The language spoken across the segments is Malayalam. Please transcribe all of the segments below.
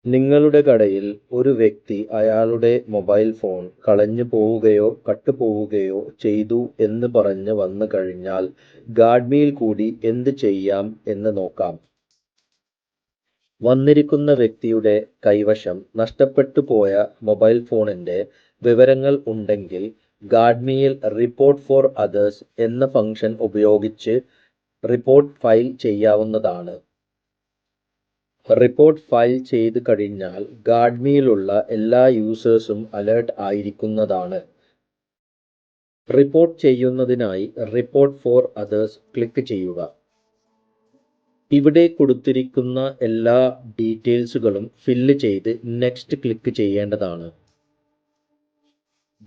നിങ്ങളുടെ കടയിൽ ഒരു വ്യക്തി അയാളുടെ മൊബൈൽ ഫോൺ കളഞ്ഞു പോവുകയോ കട്ടുപോവുകയോ ചെയ്തു എന്ന് പറഞ്ഞ് വന്നു കഴിഞ്ഞാൽ ഗാഡ്മിയിൽ കൂടി എന്ത് ചെയ്യാം എന്ന് നോക്കാം. വന്നിരിക്കുന്ന വ്യക്തിയുടെ കൈവശം നഷ്ടപ്പെട്ടു പോയ മൊബൈൽ ഫോണിന്റെ വിവരങ്ങൾ ഉണ്ടെങ്കിൽ ഗാഡ്മിയിൽ റിപ്പോർട്ട് ഫോർ അതേഴ്സ് എന്ന ഫംഗ്ഷൻ ഉപയോഗിച്ച് റിപ്പോർട്ട് ഫയൽ ചെയ്യാവുന്നതാണ്. റിപ്പോർട്ട് ഫയൽ ചെയ്ത് കഴിഞ്ഞാൽ ഗാഡ്മിയിലുള്ള എല്ലാ യൂസേഴ്സും അലേർട്ട് ആയിരിക്കുന്നതാണ്. റിപ്പോർട്ട് ചെയ്യുന്നതിനായി റിപ്പോർട്ട് ഫോർ അതേഴ്സ് ക്ലിക്ക് ചെയ്യുക. ഇവിടെ കൊടുത്തിരിക്കുന്ന എല്ലാ ഡീറ്റെയിൽസുകളും ഫില്ല് ചെയ്ത് നെക്സ്റ്റ് ക്ലിക്ക് ചെയ്യേണ്ടതാണ്.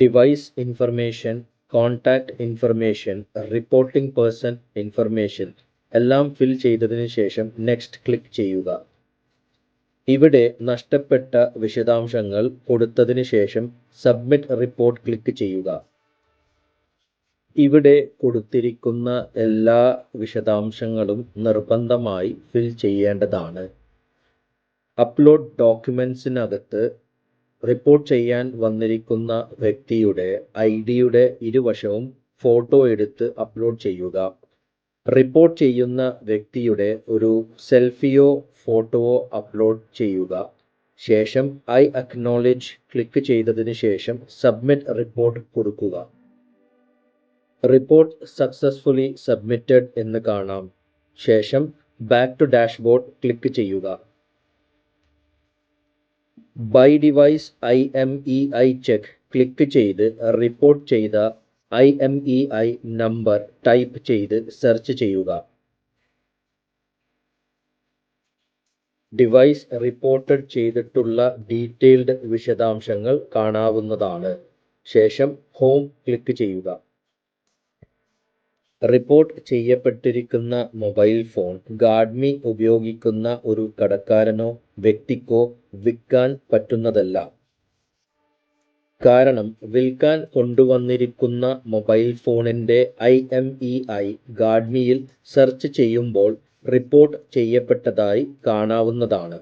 Device information, contact information, reporting person information എല്ലാം ഫിൽ ചെയ്തതിനു ശേഷം നെക്സ്റ്റ് ക്ലിക്ക് ചെയ്യുക. ഇവിടെ നഷ്ടപ്പെട്ട വിശദാംശങ്ങൾ കൊടുത്തതിന് ശേഷം സബ്മിറ്റ് റിപ്പോർട്ട് ക്ലിക്ക് ചെയ്യുക. ഇവിടെ കൊടുത്തിരിക്കുന്ന എല്ലാ വിശദാംശങ്ങളും നിർബന്ധമായി ഫിൽ ചെയ്യേണ്ടതാണ്. അപ്ലോഡ് ഡോക്യുമെന്റ്സിനകത്ത് റിപ്പോർട്ട് ചെയ്യാൻ വന്നിരിക്കുന്ന വ്യക്തിയുടെ ഐഡിയുടെ ഇരുവശവും ഫോട്ടോ എടുത്ത് അപ്ലോഡ് ചെയ്യുക. റിപ്പോർട്ട് ചെയ്യുന്ന വ്യക്തിയുടെ ഒരു സെൽഫിയോ ഫോട്ടോയോ അപ്ലോഡ് ചെയ്യുക. ശേഷം ഐ അക്നോളജ് ക്ലിക്ക് ചെയ്തതിന് ശേഷം സബ്മിറ്റ് റിപ്പോർട്ട് കൊടുക്കുക. റിപ്പോർട്ട് സക്സസ്ഫുള്ളി സബ്മിറ്റഡ് എന്ന് കാണാം. ശേഷം ബാക്ക് ടു ഡാഷ്ബോർഡ് ക്ലിക്ക് ചെയ്യുക. By device IMEI check click ചെയ്ത് റിപ്പോർട്ട് ചെയ്ത IMEI നമ്പർ ടൈപ്പ് ചെയ്ത് സെർച്ച് ചെയ്യുക. ഡിവൈസ് റിപ്പോർട്ട് ചെയ്തിട്ടുള്ള ഡീറ്റെയിൽഡ് വിശദാംശങ്ങൾ കാണാവുന്നതാണ്. ശേഷം ഹോം ക്ലിക്ക് ചെയ്യുക. റിപ്പോർട്ട് ചെയ്യപ്പെട്ടിരിക്കുന്ന മൊബൈൽ ഫോൺ ഗാഡ്മി ഉപയോഗിക്കുന്ന ഒരു കടക്കാരനോ വ്യക്തിക്കോ വിൽക്കാൻ പറ്റുന്നതല്ല. കാരണം വിൽക്കാൻ കൊണ്ടുവന്നിരിക്കുന്ന മൊബൈൽ ഫോണിന്റെ IMEI ഗാഡ്മിയിൽ സെർച്ച് ചെയ്യുമ്പോൾ റിപ്പോർട്ട് ചെയ്യപ്പെട്ടതായി കാണാവുന്നതാണ്.